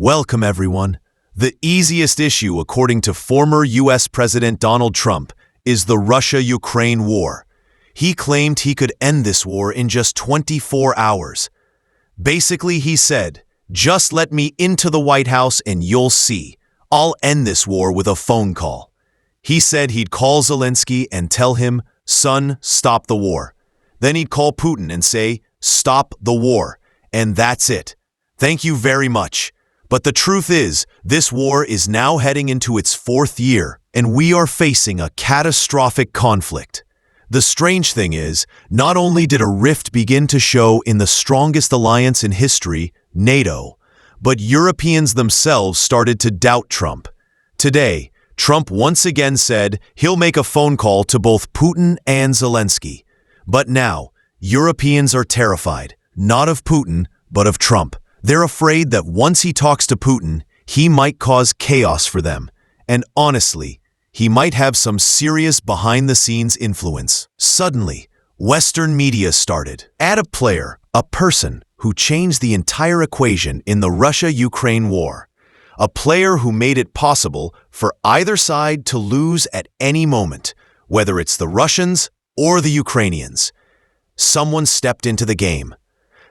Welcome, everyone. The easiest issue, according to former U.S. President Donald Trump, is the Russia-Ukraine war. He claimed he could end this war in just 24 hours. Basically, he said, "Just let me into the White House and you'll see. I'll end this war with a phone call." He said he'd call Zelensky and tell him, "Son, stop the war." Then he'd call Putin and say, "Stop the war." And that's it. Thank you very much. But the truth is, this war is now heading into its fourth year, and we are facing a catastrophic conflict. The strange thing is, not only did a rift begin to show in the strongest alliance in history, NATO, but Europeans themselves started to doubt Trump. Today, Trump once again said he'll make a phone call to both Putin and Zelensky. But now, Europeans are terrified, not of Putin, but of Trump. They're afraid that once he talks to Putin, he might cause chaos for them. And honestly, he might have some serious behind-the-scenes influence. Suddenly, Western media started. Add a player, a person who changed the entire equation in the Russia-Ukraine war. A player who made it possible for either side to lose at any moment, whether it's the Russians or the Ukrainians. Someone stepped into the game.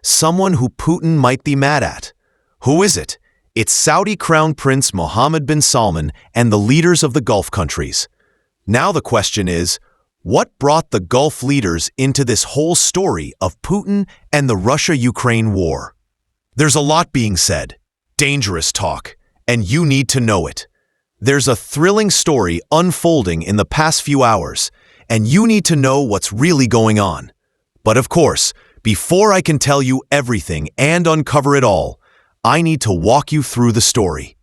Someone who Putin might be mad at. Who is it? It's Saudi Crown Prince Mohammed bin Salman and the leaders of the Gulf countries. Now the question is, what brought the Gulf leaders into this whole story of Putin and the Russia-Ukraine war? There's a lot being said, dangerous talk, and you need to know it. There's a thrilling story unfolding in the past few hours, and you need to know what's really going on. But of course, before I can tell you everything and uncover it all, I need to walk you through the story.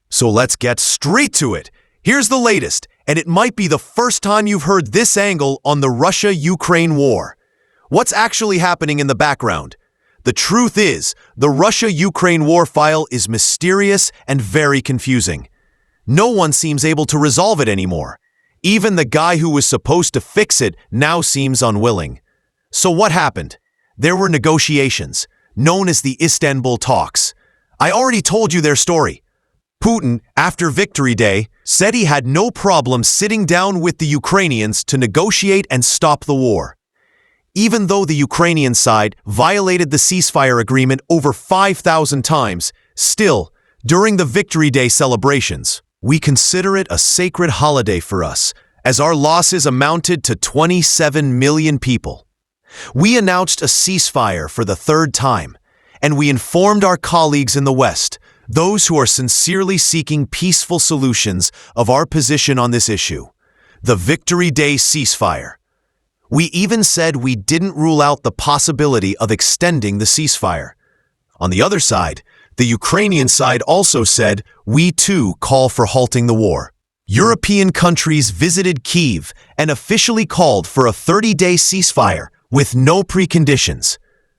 So let's get straight to it. Here's the latest, and it might be the first time you've heard this angle on the Russia-Ukraine war. What's actually happening in the background? The truth is, the Russia-Ukraine war file is mysterious and very confusing. No one seems able to resolve it anymore. Even the guy who was supposed to fix it now seems unwilling. So what happened? There were negotiations, known as the Istanbul talks. I already told you their story. Putin, after Victory Day, said he had no problem sitting down with the Ukrainians to negotiate and stop the war. Even though the Ukrainian side violated the ceasefire agreement over 5,000 times, still, during the Victory Day celebrations, we consider it a sacred holiday for us, as our losses amounted to 27 million people. We announced a ceasefire for the third time, and we informed our colleagues in the West, those who are sincerely seeking peaceful solutions, of our position on this issue, the Victory Day ceasefire. We even said we didn't rule out the possibility of extending the ceasefire. On the other side, the Ukrainian side also said we too call for halting the war. European countries visited Kyiv and officially called for a 30-day ceasefire, with no preconditions.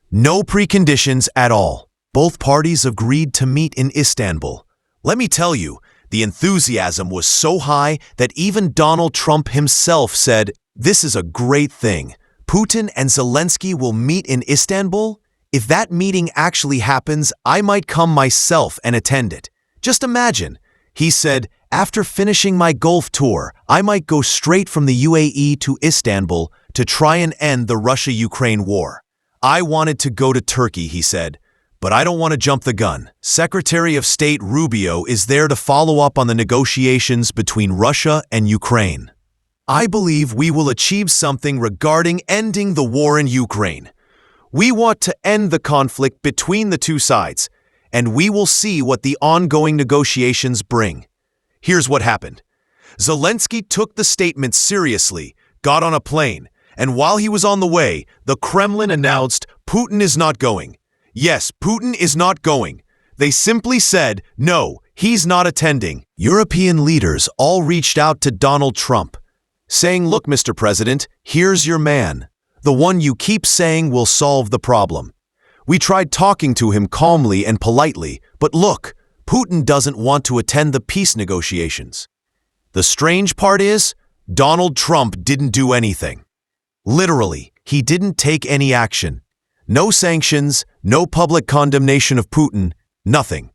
No preconditions at all. Both parties agreed to meet in Istanbul. Let me tell you, the enthusiasm was so high that even Donald Trump himself said, "This is a great thing. Putin and Zelensky will meet in Istanbul? If that meeting actually happens, I might come myself and attend it. Just imagine." He said, "After finishing my Gulf tour, I might go straight from the UAE to Istanbul to try and end the Russia-Ukraine war. I wanted to go to Turkey," he said, "but I don't want to jump the gun." Secretary of State Rubio is there to follow up on the negotiations between Russia and Ukraine. "I believe we will achieve something regarding ending the war in Ukraine. We want to end the conflict between the two sides, and we will see what the ongoing negotiations bring." Here's what happened. Zelensky took the statement seriously, got on a plane, and while he was on the way, the Kremlin announced Putin is not going. Yes, Putin is not going. They simply said, no, he's not attending. European leaders all reached out to Donald Trump, saying, "Look, Mr. President, here's your man, the one you keep saying will solve the problem. We tried talking to him calmly and politely, but look, Putin doesn't want to attend the peace negotiations." The strange part is, Donald Trump didn't do anything. Literally, he didn't take any action. No sanctions, no public condemnation of Putin, nothing.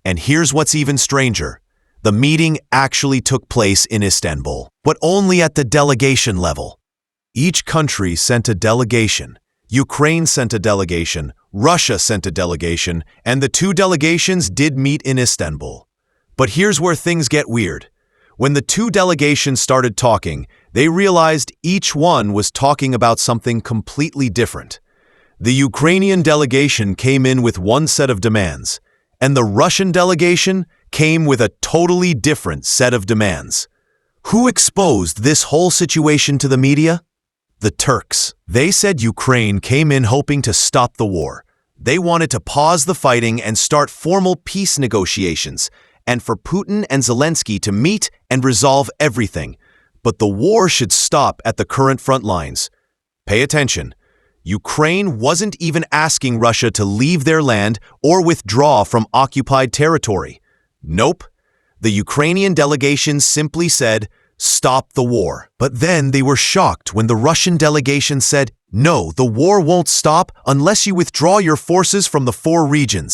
And here's what's even stranger. The meeting actually took place in Istanbul, but only at the delegation level. Each country sent a delegation. Ukraine sent a delegation, Russia sent a delegation, and the two delegations did meet in Istanbul. But here's where things get weird. When the two delegations started talking, they realized each one was talking about something completely different. The Ukrainian delegation came in with one set of demands, and the Russian delegation came with a totally different set of demands. Who exposed this whole situation to the media? The Turks. They said Ukraine came in hoping to stop the war. They wanted to pause the fighting and start formal peace negotiations, and for Putin and Zelensky to meet and resolve everything. But the war should stop at the current front lines. Pay attention. Ukraine wasn't even asking Russia to leave their land or withdraw from occupied territory. Nope. The Ukrainian delegation simply said, "Stop the war." But then they were shocked when the Russian delegation said, "No, the war won't stop unless you withdraw your forces from the 4 regions."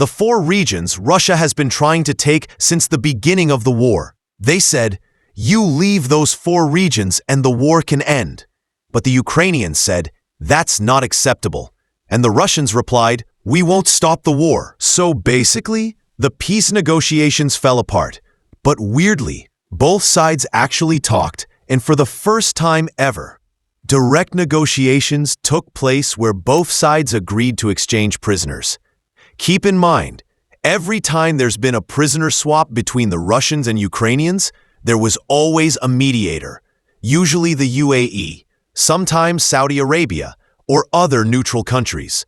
The 4 regions Russia has been trying to take since the beginning of the war. They said, "You leave those 4 regions and the war can end." But the Ukrainians said, "That's not acceptable." And the Russians replied, "We won't stop the war." So basically, the peace negotiations fell apart. But weirdly, both sides actually talked, and for the first time ever, direct negotiations took place where both sides agreed to exchange prisoners. Keep in mind, every time there's been a prisoner swap between the Russians and Ukrainians, there was always a mediator, usually the UAE, sometimes Saudi Arabia, or other neutral countries.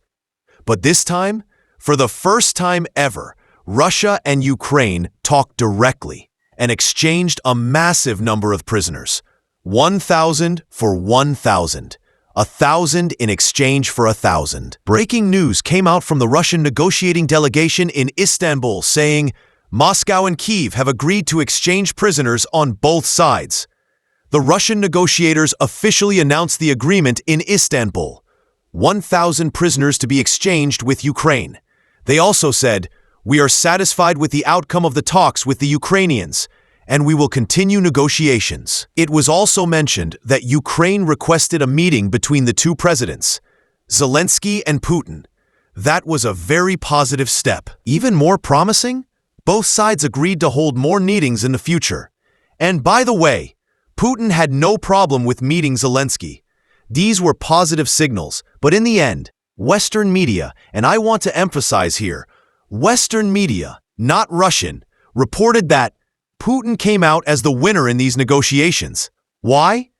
But this time, for the first time ever, Russia and Ukraine talked directly and exchanged a massive number of prisoners. 1,000 for 1,000. 1,000 in exchange for 1,000. Breaking news came out from the Russian negotiating delegation in Istanbul saying, Moscow and Kyiv have agreed to exchange prisoners on both sides. The Russian negotiators officially announced the agreement in Istanbul. 1,000 prisoners to be exchanged with Ukraine. They also said, "We are satisfied with the outcome of the talks with the Ukrainians, and we will continue negotiations." It was also mentioned that Ukraine requested a meeting between the two presidents, Zelensky and Putin. That was a very positive step. Even more promising, both sides agreed to hold more meetings in the future. And by the way, Putin had no problem with meeting Zelensky. These were positive signals, but in the end, Western media, and I want to emphasize here, Western media, not Russian, reported that Putin came out as the winner in these negotiations. Why?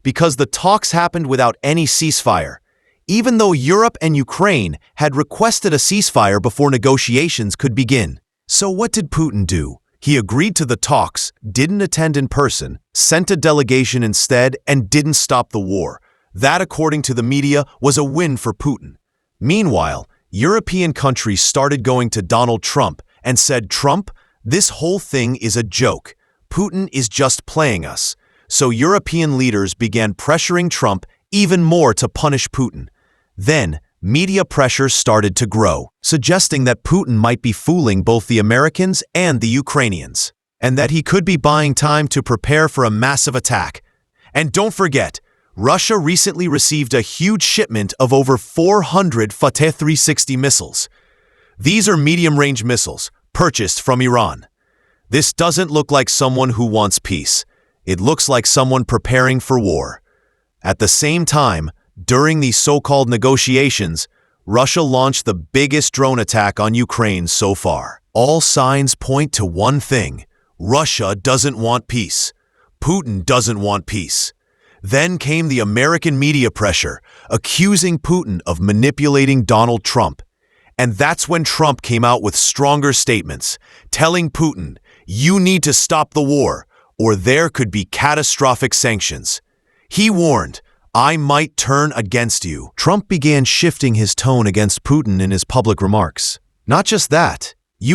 Because the talks happened without any ceasefire, even though Europe and Ukraine had requested a ceasefire before negotiations could begin. So what did Putin do? He agreed to the talks, didn't attend in person, sent a delegation instead, and didn't stop the war. That, according to the media, was a win for Putin. Meanwhile, European countries started going to Donald Trump and said, "Trump, this whole thing is a joke. Putin is just playing us." So European leaders began pressuring Trump even more to punish Putin. Then, media pressure started to grow, suggesting that Putin might be fooling both the Americans and the Ukrainians, and that he could be buying time to prepare for a massive attack. And don't forget, Russia recently received a huge shipment of over 400 Fateh 360 missiles. These are medium-range missiles, purchased from Iran. This doesn't look like someone who wants peace. It looks like someone preparing for war. At the same time, during these so-called negotiations, Russia launched the biggest drone attack on Ukraine so far. All signs point to one thing: Russia doesn't want peace. Putin doesn't want peace. Then came the American media pressure, accusing Putin of manipulating Donald Trump. And that's when Trump came out with stronger statements, telling Putin, "You need to stop the war, or there could be catastrophic sanctions." He warned, "I might turn against you." Trump began shifting his tone against Putin in his public remarks. Not just that,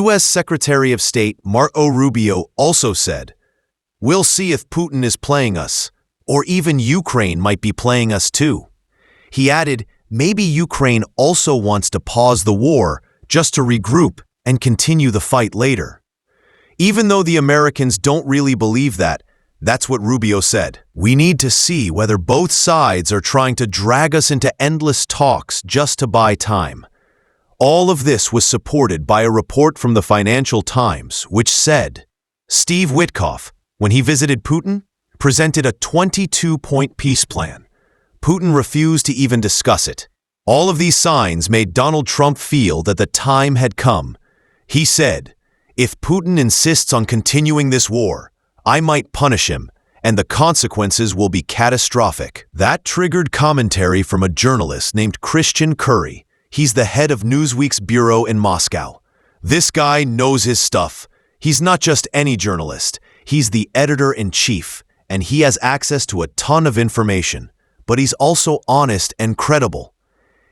U.S. Secretary of State Marco Rubio also said, "We'll see if Putin is playing us, or even Ukraine might be playing us too." He added, maybe Ukraine also wants to pause the war just to regroup and continue the fight later. Even though the Americans don't really believe that, that's what Rubio said. We need to see whether both sides are trying to drag us into endless talks just to buy time. All of this was supported by a report from the Financial Times, which said, Steve Witkoff, when he visited Putin, presented a 22-point peace plan. Putin refused to even discuss it. All of these signs made Donald Trump feel that the time had come. He said, if Putin insists on continuing this war, I might punish him, and the consequences will be catastrophic. That triggered commentary from a journalist named Christian Curry. He's the head of Newsweek's bureau in Moscow. This guy knows his stuff. He's not just any journalist. He's the editor-in-chief, and he has access to a ton of information. But he's also honest and credible.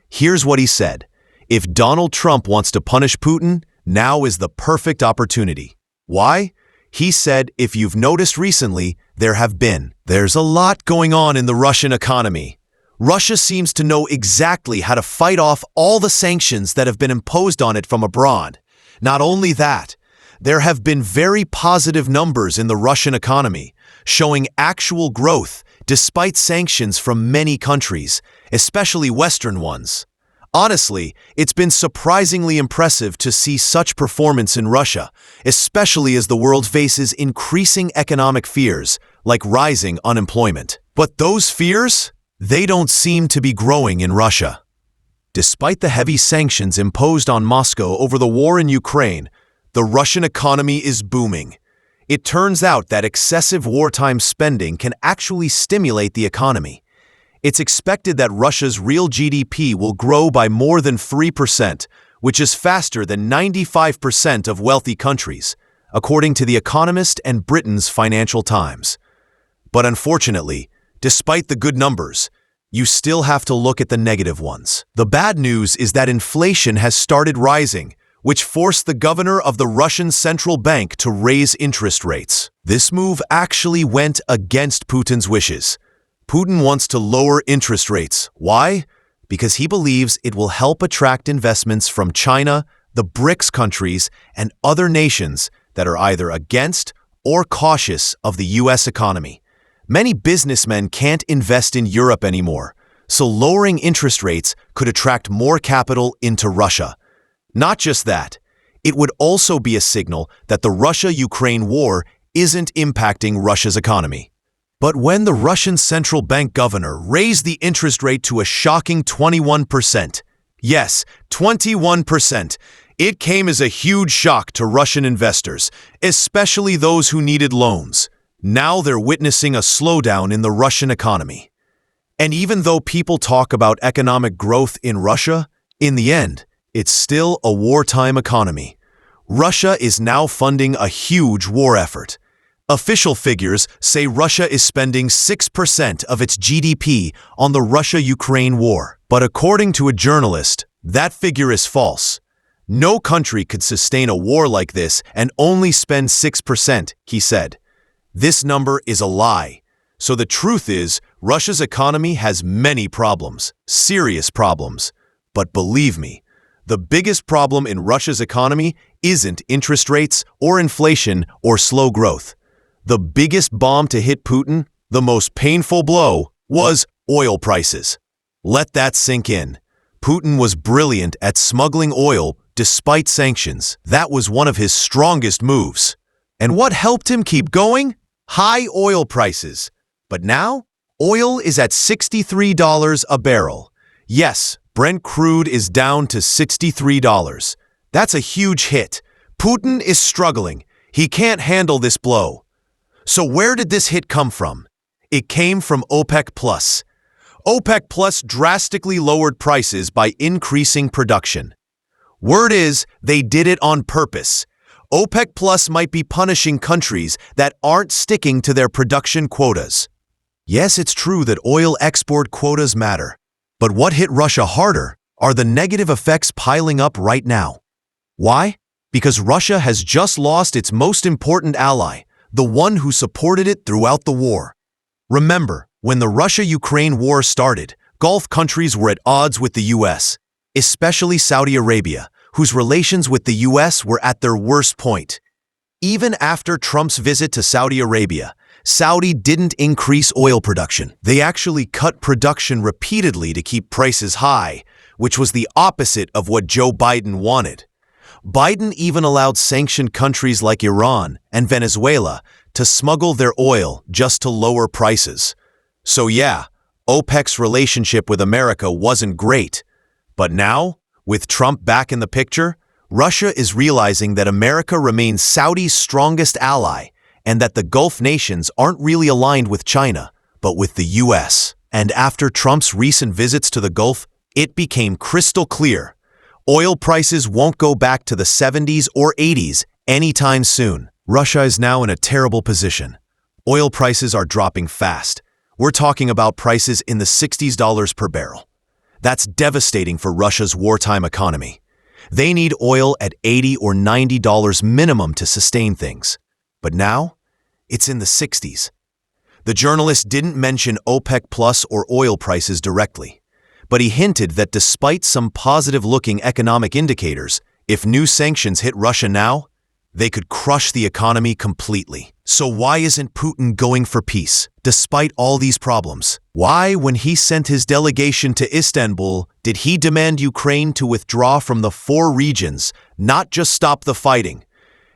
Here's what he said. If Donald Trump wants to punish Putin, now is the perfect opportunity. Why? He said, if you've noticed recently, there's a lot going on in the Russian economy. Russia seems to know exactly how to fight off all the sanctions that have been imposed on it from abroad. Not only that, there have been very positive numbers in the Russian economy, showing actual growth despite sanctions from many countries, especially Western ones. Honestly, it's been surprisingly impressive to see such performance in Russia, especially as the world faces increasing economic fears, like rising unemployment. But those fears? They don't seem to be growing in Russia. Despite the heavy sanctions imposed on Moscow over the war in Ukraine, the Russian economy is booming. It turns out that excessive wartime spending can actually stimulate the economy. It's expected that Russia's real GDP will grow by more than 3%, which is faster than 95% of wealthy countries, according to The Economist and Britain's Financial Times. But unfortunately, despite the good numbers, you still have to look at the negative ones. The bad news is that inflation has started rising, which forced the governor of the Russian central bank to raise interest rates. This move actually went against Putin's wishes. Putin wants to lower interest rates. Why? Because he believes it will help attract investments from China, the BRICS countries, and other nations that are either against or cautious of the U.S. economy. Many businessmen can't invest in Europe anymore, so lowering interest rates could attract more capital into Russia. Not just that, it would also be a signal that the Russia-Ukraine war isn't impacting Russia's economy. But when the Russian central bank governor raised the interest rate to a shocking 21%, yes, 21%, it came as a huge shock to Russian investors, especially those who needed loans. Now they're witnessing a slowdown in the Russian economy. And even though people talk about economic growth in Russia, in the end, it's still a wartime economy. Russia is now funding a huge war effort. Official figures say Russia is spending 6% of its GDP on the Russia-Ukraine war. But according to a journalist, that figure is false. No country could sustain a war like this and only spend 6%, he said. This number is a lie. So the truth is, Russia's economy has many problems, serious problems. But believe me, the biggest problem in Russia's economy isn't interest rates or inflation or slow growth. The biggest bomb to hit Putin, the most painful blow, was oil prices. Let that sink in. Putin was brilliant at smuggling oil despite sanctions. That was one of his strongest moves. And what helped him keep going? High oil prices. But now, oil is at $63 a barrel. Yes, Brent crude is down to $63. That's a huge hit. Putin is struggling. He can't handle this blow. So where did this hit come from? It came from OPEC+. OPEC+ drastically lowered prices by increasing production. Word is, they did it on purpose. OPEC+ might be punishing countries that aren't sticking to their production quotas. Yes, it's true that oil export quotas matter. But what hit Russia harder are the negative effects piling up right now. Why? Because Russia has just lost its most important ally, the one who supported it throughout the war. Remember, when the Russia-Ukraine war started, Gulf countries were at odds with the U.S., especially Saudi Arabia, whose relations with the US were at their worst point. Even after Trump's visit to Saudi Arabia, Saudi didn't increase oil production. They actually cut production repeatedly to keep prices high, which was the opposite of what Joe Biden wanted. Biden even allowed sanctioned countries like Iran and Venezuela to smuggle their oil just to lower prices. So yeah, OPEC's relationship with America wasn't great. But now, with Trump back in the picture, Russia is realizing that America remains Saudi's strongest ally and that the Gulf nations aren't really aligned with China, but with the US. And after Trump's recent visits to the Gulf, it became crystal clear. Oil prices won't go back to the 70s or 80s anytime soon. Russia is now in a terrible position. Oil prices are dropping fast. We're talking about prices in the $60s per barrel. That's devastating for Russia's wartime economy. They need oil at $80 or $90 minimum to sustain things. But now, it's in the 60s. The journalist didn't mention OPEC Plus or oil prices directly, but he hinted that despite some positive-looking economic indicators, if new sanctions hit Russia now, they could crush the economy completely. So why isn't Putin going for peace, despite all these problems? Why, when he sent his delegation to Istanbul, did he demand Ukraine to withdraw from the 4 regions, not just stop the fighting?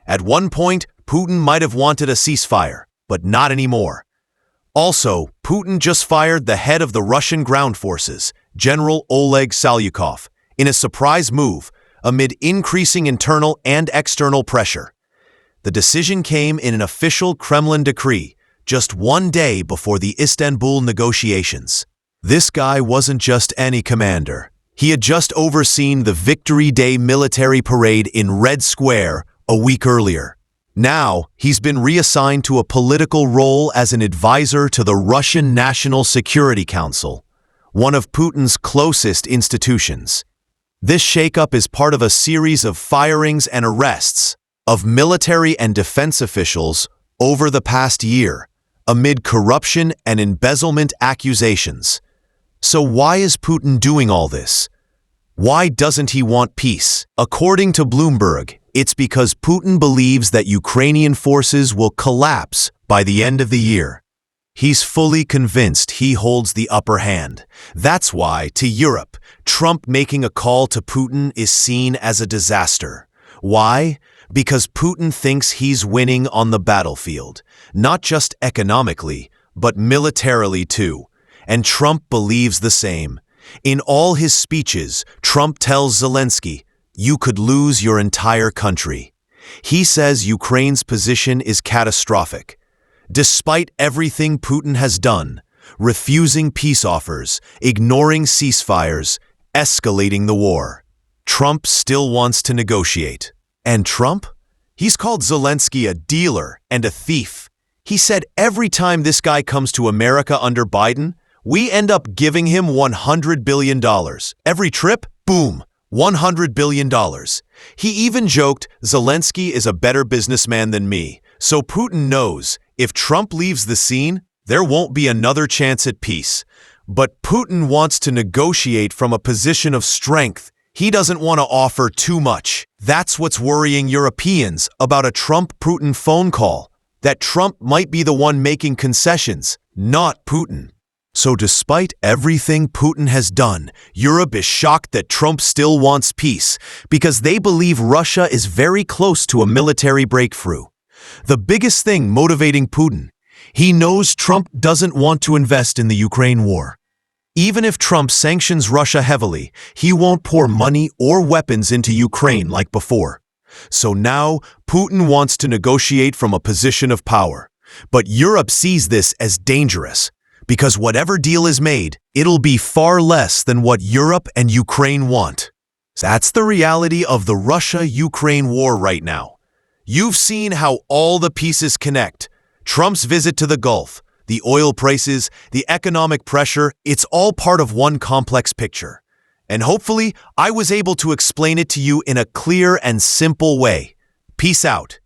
At one point, Putin might have wanted a ceasefire, but not anymore. Also, Putin just fired the head of the Russian ground forces, General Oleg Salyukov, in a surprise move amid increasing internal and external pressure. The decision came in an official Kremlin decree, just one day before the Istanbul negotiations. This guy wasn't just any commander. He had just overseen the Victory Day military parade in Red Square a week earlier. Now, he's been reassigned to a political role as an advisor to the Russian National Security Council, one of Putin's closest institutions. This shakeup is part of a series of firings and arrests of military and defense officials over the past year, amid corruption and embezzlement accusations. So why is Putin doing all this? Why doesn't he want peace? According to Bloomberg, it's because Putin believes that Ukrainian forces will collapse by the end of the year. He's fully convinced he holds the upper hand. That's why, to Europe, Trump making a call to Putin is seen as a disaster. Why? Because Putin thinks he's winning on the battlefield, not just economically, but militarily too. And Trump believes the same. In all his speeches, Trump tells Zelensky, "You could lose your entire country." He says Ukraine's position is catastrophic. Despite everything Putin has done, refusing peace offers, ignoring ceasefires, escalating the war, Trump still wants to negotiate. And Trump? He's called Zelensky a dealer and a thief. He said every time this guy comes to America under Biden, we end up giving him $100 billion. Every trip, boom, $100 billion. He even joked, Zelensky is a better businessman than me. So Putin knows, if Trump leaves the scene, there won't be another chance at peace. But Putin wants to negotiate from a position of strength. He doesn't want to offer too much. That's what's worrying Europeans about a Trump-Putin phone call, that Trump might be the one making concessions, not Putin. So despite everything Putin has done, Europe is shocked that Trump still wants peace because they believe Russia is very close to a military breakthrough. The biggest thing motivating Putin, he knows Trump doesn't want to invest in the Ukraine war. Even if Trump sanctions Russia heavily, he won't pour money or weapons into Ukraine like before. So now, Putin wants to negotiate from a position of power. But Europe sees this as dangerous, because whatever deal is made, it'll be far less than what Europe and Ukraine want. That's the reality of the Russia-Ukraine war right now. You've seen how all the pieces connect. Trump's visit to the Gulf, the oil prices, the economic pressure, it's all part of one complex picture. And hopefully, I was able to explain it to you in a clear and simple way. Peace out.